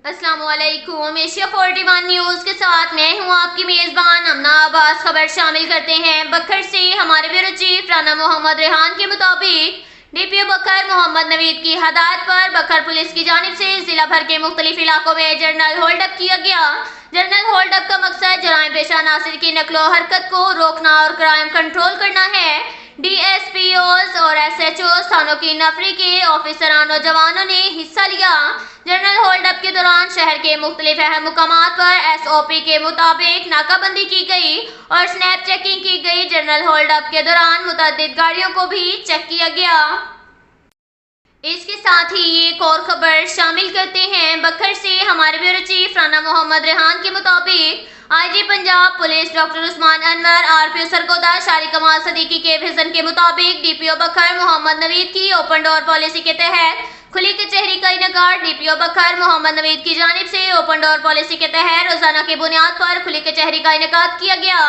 अस्सलामुअलैकुम। Asia 41 news के साथ मैं हूं आपकी मेज़बान अमना अब्बास। खबर शामिल करते हैं। बखर से हमारे ब्यूरो चीफ राना मोहम्मद रेहान के मुताबिक डीपीओ बखर मोहम्मद नवीद की हदायत पर बखर पुलिस की जानिब से जिला भर के मुख्तलिफ इलाकों में जर्नल होल्डअप किया गया। जर्नल होल्डअप का मकसद जराइम पेशा नासिर की नकलो हरकत को रोकना और क्राइम कंट्रोल करना है। DSPOs और SHO थानों की नफरी के ऑफिसरान और जवानों ने हिस्सा लिया। जनरल होल्डअप के दौरान शहर के मुख्तलिफ अहम मुकामात पर SOP के मुताबिक नाकाबंदी की गई और स्नैप चेकिंग की गई। जनरल होल्डअप के दौरान मुतअद्दिद गाड़ियों को भी चेक किया गया। इसके साथ ही एक और खबर शामिल करते हैं। बखर से हमारे ब्यूरो चीफ राना मोहम्मद रेहान के मुताबिक IG Punjab police doctor Usman Anwar RPO Sargodha शारी कमाल सदीकी के विजन के मुताबिक DPO बखर मोहम्मद नवीद की ओपन डोर पॉलिसी के तहत खुली कचहरी का इनेकाद। DPO बखर मोहम्मद नवीद की जानिब से ओपन डोर पॉलिसी के तहत रोजाना की बुनियाद पर खुली कचहरी का इनेकाद किया गया।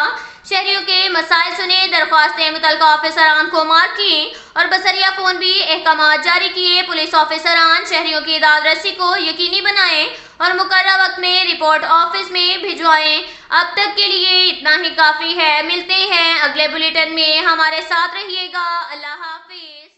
शहरियों के मसाइल सुने, दरख्वास्तें मुतल्लिका ऑफिसरान को मार्क की और बसरिया फोन भी अहकाम जारी किए। पुलिस ऑफिसरान शहरियों की दाद रसी को यकीनी बनाएं और मुकर्रर वक्त में रिपोर्ट ऑफिस में भिजवाएं। अब तक के लिए इतना ही काफी है। मिलते हैं अगले बुलेटिन में, हमारे साथ रहिएगा। अल्लाह हाफिज।